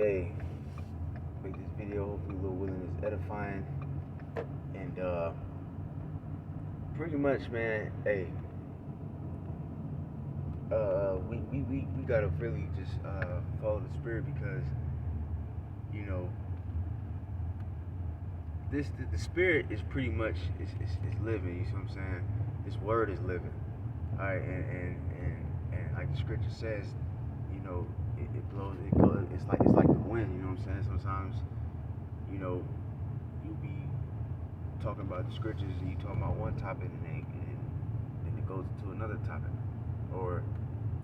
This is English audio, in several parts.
hey, make this video hopefully Lil Willing is edifying. And pretty much, man, hey, we gotta really just follow the spirit because, you know, the spirit is pretty much is living, you see what I'm saying? This word is living. Alright, and like the scripture says, you know, it blows, it goes, it's like the wind, you know what I'm saying? Sometimes, you know, you be talking about the scriptures and you talking about one topic and it goes to another topic. Or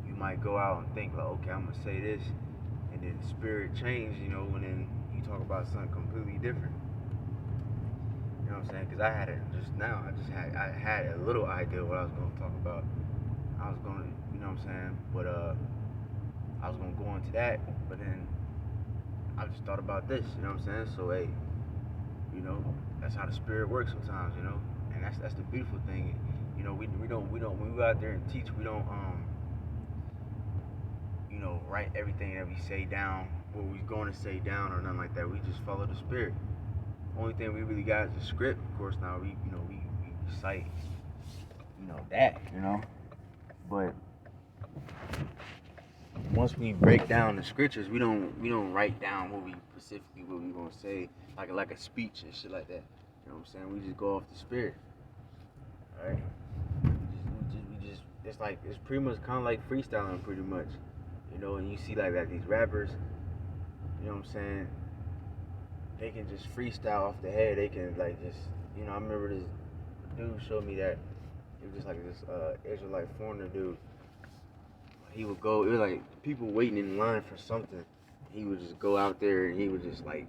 you might go out and think like, okay, I'm gonna say this, and then the spirit change, you know, and then you talk about something completely different. You know what I'm saying? Because I had it just now. I had a little idea what I was gonna talk about. I was gonna, you know what I'm saying? But I was gonna go into that, but then I just thought about this. You know what I'm saying? So hey, you know, that's how the spirit works sometimes. You know, and that's the beautiful thing. You know, we don't when we go out there and teach, we don't you know, write everything that we say down, what we're going to say down or nothing like that. We just follow the spirit. Only thing we really got is the script. Of course, now we recite, you know, that, you know. But once we break down the scriptures, we don't write down what we specifically what we gonna say like a speech and shit like that. You know what I'm saying? We just go off the spirit. All right. We just it's pretty much kind of like freestyling, pretty much. You know, and you see like these rappers. You know what I'm saying? They can just freestyle off the head. They can like just, you know, I remember this dude showed me that it was just like this Israelite foreigner dude. He would go, it was like people waiting in line for something. He would just go out there and he would just like,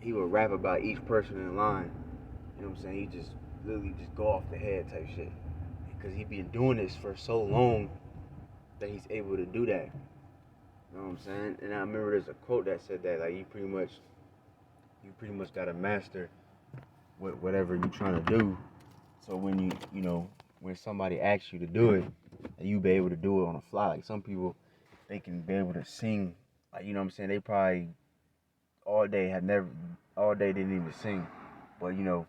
he would rap about each person in line. You know what I'm saying? He just literally just go off the head type shit. Because he'd been doing this for so long that he's able to do that. You know what I'm saying? And I remember there's a quote that said that like you pretty much gotta master whatever you're trying to do. So when you know, when somebody asks you to do it, you be able to do it on the fly. Like some people, they can be able to sing. Like, you know what I'm saying? They probably all day didn't even sing. But you know,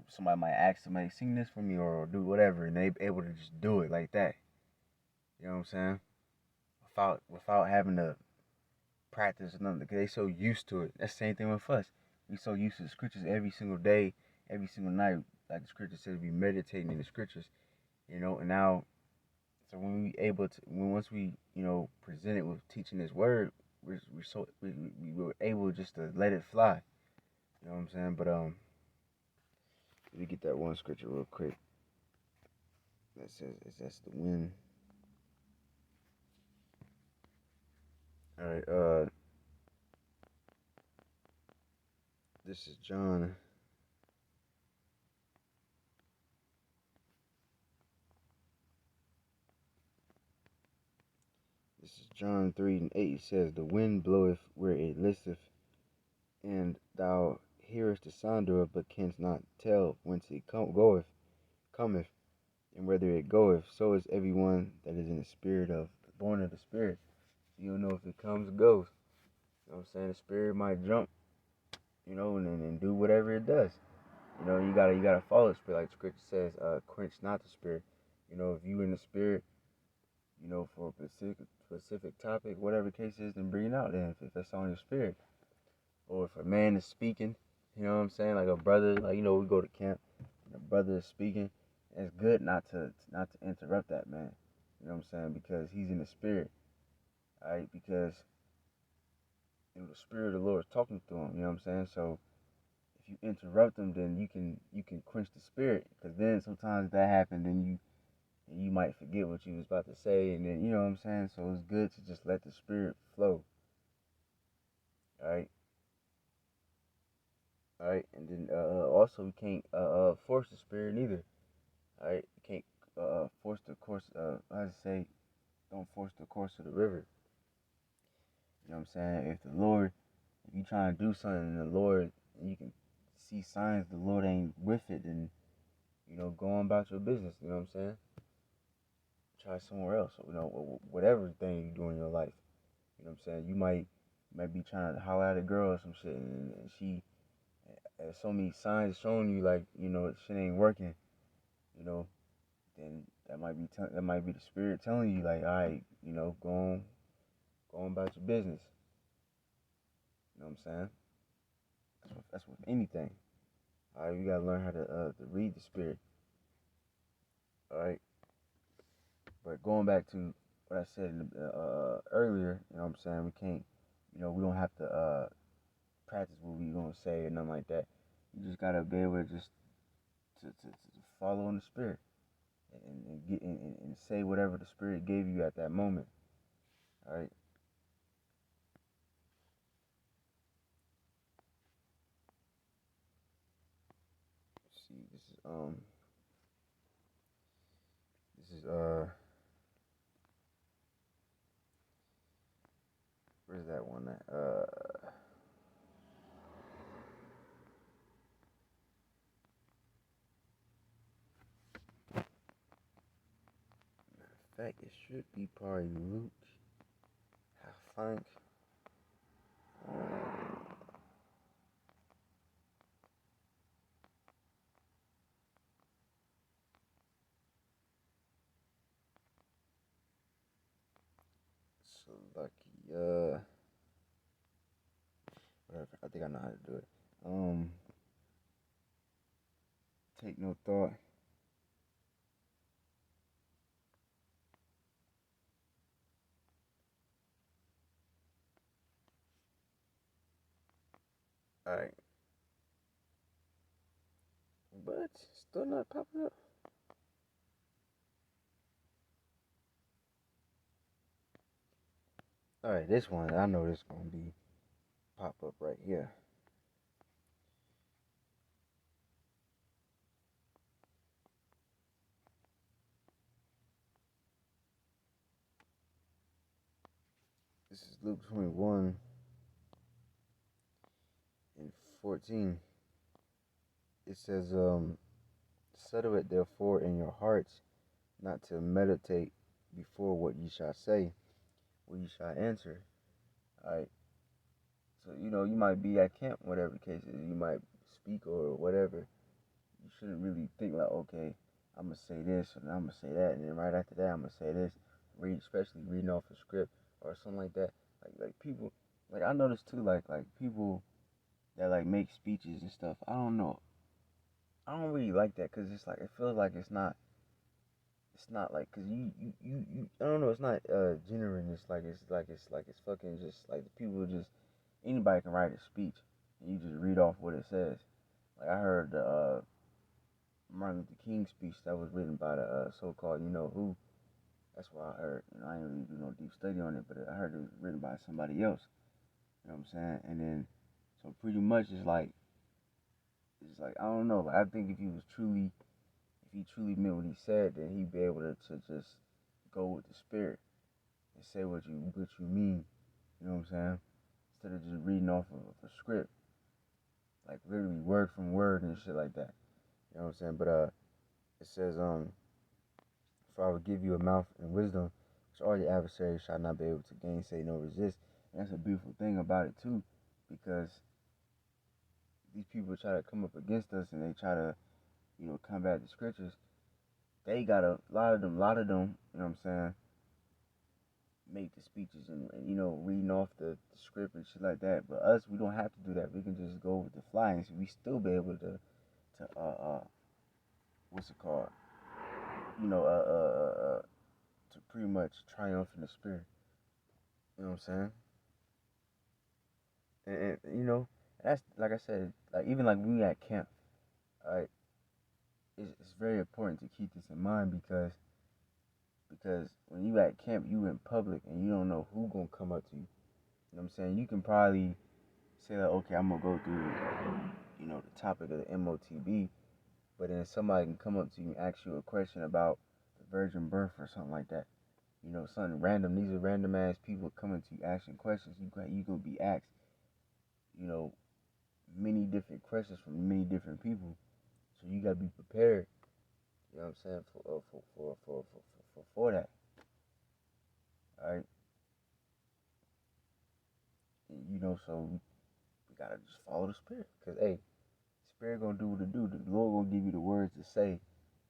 somebody might ask somebody sing this for me or do whatever, and they able to just do it like that. You know what I'm saying? Without having to practice or nothing, because they so used to it. That's the same thing with us. We so used to the scriptures every single day, every single night. Like the scripture says, we meditating in the scriptures. You know, and now, so when we able to, once we, you know, present it with teaching this word, we were able just to let it fly. You know what I'm saying? But let me get that one scripture real quick. That says that's the wind. All right. This is John. This is John 3:8. It says, "The wind bloweth where it listeth, and thou hearest the sound thereof, but canst not tell whence it cometh, and whither it goeth. So is everyone that is in the spirit of born of the spirit." You don't know if it comes or goes. You know what I'm saying? The spirit might jump, you know, and do whatever it does. You know, you gotta follow the spirit, like the scripture says, quench not the spirit. You know, if you in the spirit, you know, for a specific topic, whatever the case is, then bring it out then if that's on your spirit. Or if a man is speaking, you know what I'm saying, like a brother, like, you know, we go to camp, and a brother is speaking, it's good not to interrupt that man. You know what I'm saying? Because he's in the spirit. Alright, because you know the spirit of the Lord is talking to him, you know what I'm saying? So if you interrupt them, then you can quench the spirit, because then sometimes that happens, and you might forget what you was about to say, and then you know what I'm saying. So it's good to just let the spirit flow. All right, and then also we can't force the spirit either. All right, you can't force the course. How to say, don't force the course of the river. You know what I'm saying? If you trying to do something, and the Lord, and you can see signs the Lord ain't with it, then you know, go on about your business. You know what I'm saying? Try somewhere else. You know, whatever thing you do in your life. You know what I'm saying? You might be trying to holler at a girl or some shit, and she has so many signs showing you like, shit ain't working. You know, then that might be the spirit telling you like, all right, go on about your business. You know what I'm saying? That's with anything. All right, you gotta learn how to read the spirit. All right, but going back to what I said earlier, you know what I'm saying? We can't, we don't have to practice what we gonna say or nothing like that. You just gotta be able to just to follow in the spirit and say whatever the spirit gave you at that moment. All right. Let's see, this is where's that one at? In fact, it should be probably Luke. I think. So lucky. Whatever. I think I know how to do it. Take no thought. All right. But still not popping up. All right, this one I know this gonna be pop up right here. This is Luke 21 and 14. It says, settle it therefore in your hearts, not to meditate before what ye shall say, what ye shall answer. All right. So you might be at camp, whatever the case is. You might speak or whatever. You shouldn't really think like, okay, I'm gonna say this and I'm gonna say that, and then right after that I'm gonna say this. Especially reading off a script or something like that. Like people, like I noticed too, like people that like make speeches and stuff. I don't know. I don't really like that because it's like it feels like it's not. It's not like because you I don't know. It's not genuine. It's fucking just like the people just anybody can write a speech and you just read off what it says. Like I heard the Martin Luther King speech that was written by the so-called who. That's what I heard. I didn't really do no deep study on it, but I heard it was written by somebody else. You know what I'm saying? And then so pretty much it's like I don't know. Like I think if he truly meant what he said, then he'd be able to just go with the spirit and say what you mean. You know what I'm saying? Instead of just reading off of a script, like literally word from word and shit like that. You know what I'm saying? But it says for I will give you a mouth and wisdom, which all your adversaries shall not be able to gainsay nor resist. And that's a beautiful thing about it too, because these people try to come up against us and they try to combat the scriptures. They got a lot of them. You know what I'm saying? Make the speeches and reading off the script and shit like that. But us, we don't have to do that. We can just go with the fly and so we still be able to what's it called? You know to pretty much triumph in the spirit. You know what I'm saying? And that's like I said, like even like when we at camp, right? It's very important to keep this in mind because when you at camp, you in public and you don't know who gonna come up to you. You know what I'm saying? You can probably say like, okay, I'm gonna go through, the topic of the MOTB, but then somebody can come up to you and ask you a question about the virgin birth or something like that. Something random. These are random ass people coming to you asking questions. You gonna be asked, you know, many different questions from many different people. So you gotta be prepared. You know what I'm saying for that. All right. you know, so we gotta just follow the spirit. Cause hey, spirit gonna do what it do. The Lord gonna give you the words to say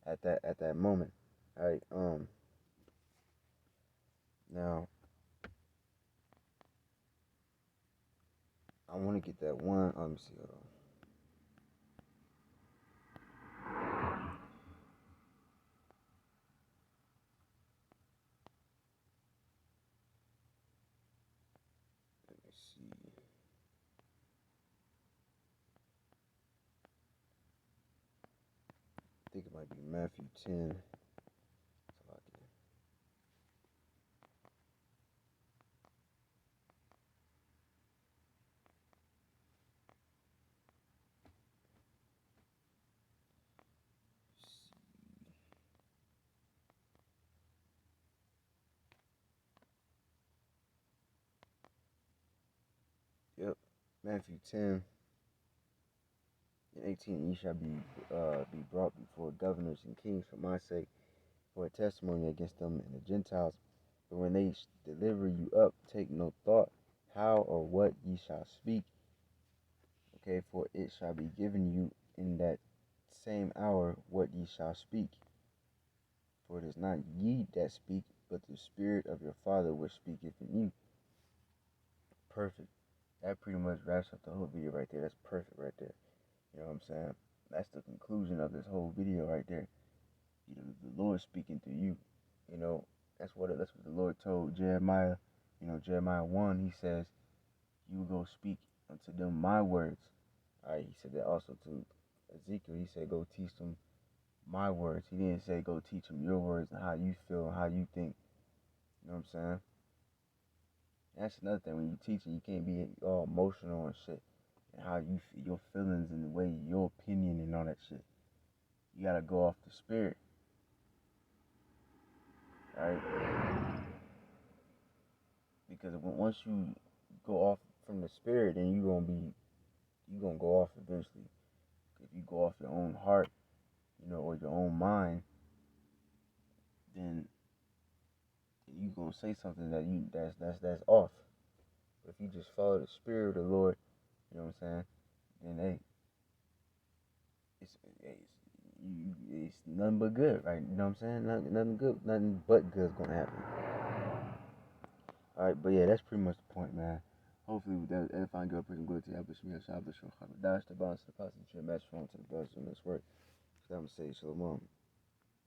at that moment. All right. Now I want to get that one. Let me see. Hold on. Let me see. I think it might be Matthew 10. Yep. Matthew 10 and 18. Ye shall be brought before governors and kings for my sake, for a testimony against them and the Gentiles. But when they deliver you up, take no thought how or what ye shall speak. Okay, for it shall be given you in that same hour what ye shall speak. For it is not ye that speak, but the Spirit of your Father which speaketh in you. Perfect. That pretty much wraps up the whole video right there. That's perfect right there. You know what I'm saying? That's the conclusion of this whole video right there. You know, the Lord speaking to you. You know, that's what the Lord told Jeremiah. You know, Jeremiah 1, he says, you go speak unto them my words. All right, he said that also to Ezekiel. He said, go teach them my words. He didn't say go teach them your words and how you feel and how you think. You know what I'm saying? That's another thing. When you teaching, you can't be all emotional and shit. And how you feel, your feelings and the way your opinion and all that shit. You gotta go off the spirit. Alright? Because once you go off from the spirit, then you gonna go off eventually. If you go off your own heart, you know, or your own mind, then you gonna say something that's off. But if you just follow the spirit of the Lord, you know what I'm saying? Then hey, it's nothing but good, right? You know what I'm saying? Nothing good, nothing but good's gonna happen. All right, but yeah, that's pretty much the point, man. Hopefully, with that edifying good person, good to establish me, establish your heart. Dash the balance, the positive, match phone to the best in this work. So I'm gonna say, Shalom.